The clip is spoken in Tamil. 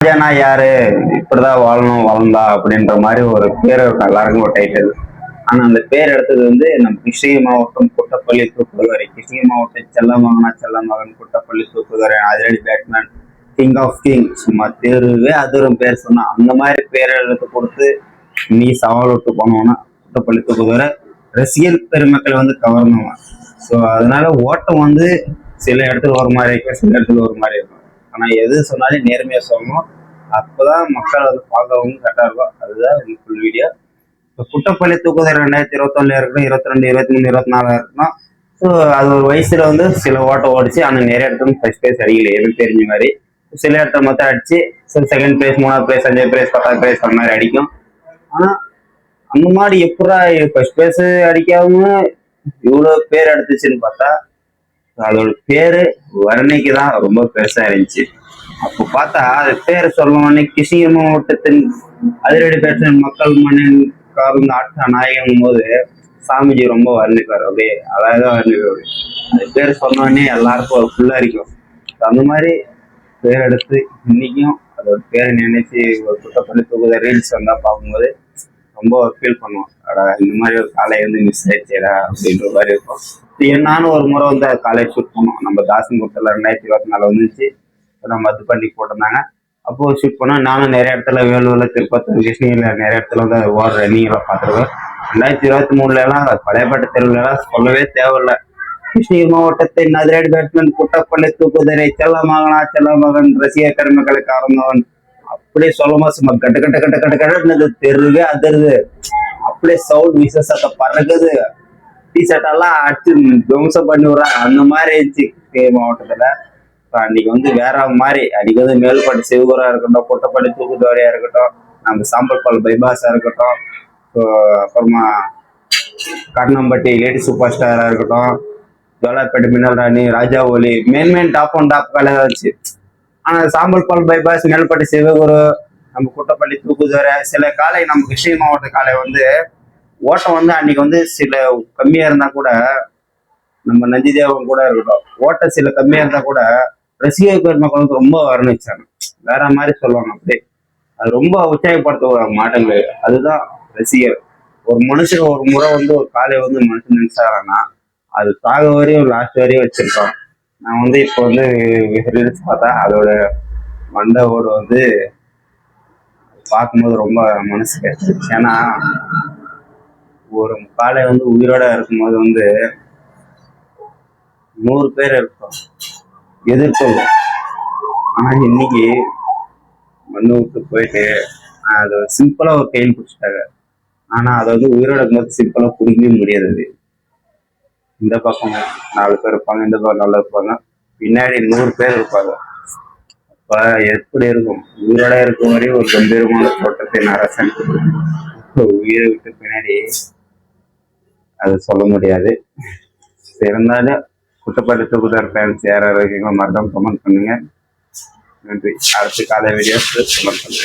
ராஜானா யாரு, இப்படிதான் வாழணும் வளர்ந்தா அப்படின்ற மாதிரி ஒரு பேர் எல்லாருக்கும் ஒரு டைட்டில். ஆனா அந்த பேர் எடுத்தது வந்து நம்ம கிருஷ்ணகிரி மாவட்டம் குட்டப்பள்ளி தூக்குதுறை. கிருஷ்ணகிரி மாவட்டம் செல்லமகனா செல்லமகன் குட்டப்பள்ளி தூக்குதுறை அதிரடி பேட்ஸ்மேன், கிங் ஆஃப் கிங், சும்மா தேர்வே அதிரும் பேர் சொன்னா அந்த மாதிரி பேர் எடுத்து கொடுத்து நீ சவால் விட்டு போனோம்னா குட்டப்பள்ளி தூக்குதுறை ரசிகர் பெருமக்களை வந்து கவர்ந்தவன். ஸோ அதனால ஓட்டம் வந்து சில இடத்துல ஒரு மாதிரி இருக்கும், சில இடத்துல ஒரு மாதிரி இருக்கும். ஆனா எது சொன்னாலும் நேர்மையா சொல்லணும், அப்பதான் மக்கள் வந்து பார்க்கறவங்க கரெக்டா இருக்கும். அதுதான் ஃபுல் வீடியோ. இப்போ குட்டப்பள்ளி தூக்குதல் 2021 இருக்கணும், 22, 23, 24 இருக்கணும். ஸோ அது ஒரு வயசுல வந்து சில ஓட்டம் ஓடிச்சு, ஆனால் நிறைய இடத்துல ஃபர்ஸ்ட் பிரைஸ் அடிக்கல எனக்கு தெரிஞ்ச மாதிரி. சில இடத்துல மொத்தம் அடிச்சு செகண்ட் பிரைஸ், 3வது பிரைஸ், 5வது பிரைஸ், 10வது பிரைஸ் அந்த மாதிரி அடிக்கும். ஆனா அந்த மாதிரி எப்படா ஃபர்ஸ்ட் பிரைஸ் அடிக்காம இவ்வளவு பேர் எடுத்துச்சுன்னு பார்த்தா அதோட பேரு வர்ணைக்கு தான் ரொம்ப பெருசா இருந்துச்சு. அப்போ பார்த்தா அது பேர் சொல்லணும்னே கிருஷ்ணகிரி மாவட்டத்தின் அதிரடி பேட்ஸ்மேன் மக்கள் மண்ணின் கார்ந்த ஆட்ட நாயகம் போது சாமிஜி ரொம்ப வர்ணிப்பார், அப்படியே அழகா வர்ணிப்பார். அது பேர் சொன்னோடனே எல்லாருக்கும் ஃபுல்லா இருக்கும். அந்த மாதிரி பேர் எடுத்து இன்னைக்கும் அதோட பேரை நினைச்சு ஒரு குட்டப்பள்ளி தூக்குத ரீல்ஸ் வந்தா பார்க்கும்போது ரொம்ப ஃபீல் பண்ணுவோம். இந்த மாதிரி ஒரு காலை வந்து மிஸ் ஆயிடுச்சேடா அப்படின்ற மாதிரி இருக்கும். நானும் ஒரு முறை வந்து காலேஜ் ஷூட் பண்ணோம். நம்ம தாசன்குட்டத்தில் 2024 வந்துச்சு. நம்ம இது பண்ணி போட்டிருந்தாங்க. அப்போ ஷூட் பண்ணோம். நானும் நிறைய இடத்துல வேலூர்ல, திருப்பத்தூர், கிருஷ்ணகிரியில் நிறைய இடத்துல வந்து ஓடுற ரன்னிங்லாம் பார்த்துருக்கேன். 2023 பழையப்பட்ட தெருவுலாம் சொல்லவே தேவையில்லை. கிருஷ்ணகிரி மாவட்டத்தின் அதிரடி பேட்ஸ்மேன் குட்டப்பள்ளி தூக்குதரை செல்லமகன் ரசிக பெருமக்களை காரணவன் அப்படியே சொல்லும்போது சும்மா கட்டு கட்டு கட்டு கட்டு கட்டு தெருவே அதிருது. அப்படியே சவுண்ட் விசேஷத்தை பறக்குது. டிஷர்ட் எல்லாம் அடிச்சு துவம்சம் பண்ணி விடுறாங்க. அந்த மாதிரி இருந்துச்சு கிருஷ்ணகிரி மாவட்டத்துல. அன்னைக்கு வந்து வேற மாதிரி அன்னைக்கு வந்து மேல்பட்டு சிவகுரா இருக்கட்டும், குட்டப்பள்ளி தூக்குதோரையா இருக்கட்டும், நம்ம சாம்பல்பால் பைபாஸா இருக்கட்டும், அப்புறமா கண்ணம்பட்டி லேடி சூப்பர் ஸ்டாரா இருக்கட்டும், ஜோலார்பேட்டை மின்னல் ராணி, ராஜா ஒலி, மெயின் டாப் அண்ட் டாப் காலை வச்சு. ஆனா சாம்பல்பால் பைபாஸ், மேல்பட்டு சிவகுரு, நம்ம குட்டப்பள்ளி தூக்குதோரை சில காலை நம்ம கிருஷ்ணகிரி மாவட்ட காலை வந்து ஓட்டம் வந்து அன்னைக்கு வந்து சில கம்மியா இருந்தா கூட, நம்ம நந்திதேவன் கூட இருக்கட்டும், ஓட்டம் சில கம்மியா இருந்தா கூட ரசிகர் பெருமக்கள் வந்து ரொம்ப வர்ணிச்சாங்க. வேற மாதிரி சொல்லுவாங்க. அப்படியே அது ரொம்ப உற்சாகப்படுத்துவாங்க மாட்டங்கள். அதுதான் ரசிகர். ஒரு மனுஷன் ஒரு முறை வந்து ஒரு காலை வந்து மனுஷன் நினைச்சாங்கன்னா அது தாக வரையும் லாஸ்ட் வரையும் வச்சிருக்கோம். நான் வந்து இப்போ வந்து ரீல்ஸ் பார்த்தா அதோட மண்டவோடு வந்து பார்க்கும்போது ரொம்ப மனசு கிடைச்சிருச்சு. ஏன்னா ஒரு காலை வந்து உயிரோட இருக்கும்போது வந்து 100 பேர் இருக்கும் எதிர்த்தோம். ஆனா இன்னைக்கு மண்ணு விட்டு போயிட்டு அதை சிம்பிளா ஒரு கையில் பிடிச்சிட்டாங்க. ஆனா அதை வந்து உயிரோட இருக்கும்போது சிம்பிளா பிடிக்கவே முடியாது. இந்த பக்கம் 4 பேர் இருப்பாங்க, இந்த பக்கம் 4 இருப்பாங்க, பின்னாடி 100 பேர் இருப்பாங்க. அப்ப எப்படி இருக்கும்? உயிரோட இருக்கும் வரையும் ஒரு கம்பீரமான தோட்டத்தை அரசன் உயிரை விட்டு பின்னாடி அது சொல்ல முடியாது. இருந்தாலும் குட்டப்பள்ளி தூக்குதர் ஃபேன்ஸ் யாராவது இருக்கீங்களோ மறக்காம கமெண்ட் பண்ணுங்க. நன்றி. அடுத்த காலை வீடியோஸ் கமெண்ட் பண்ணுங்க.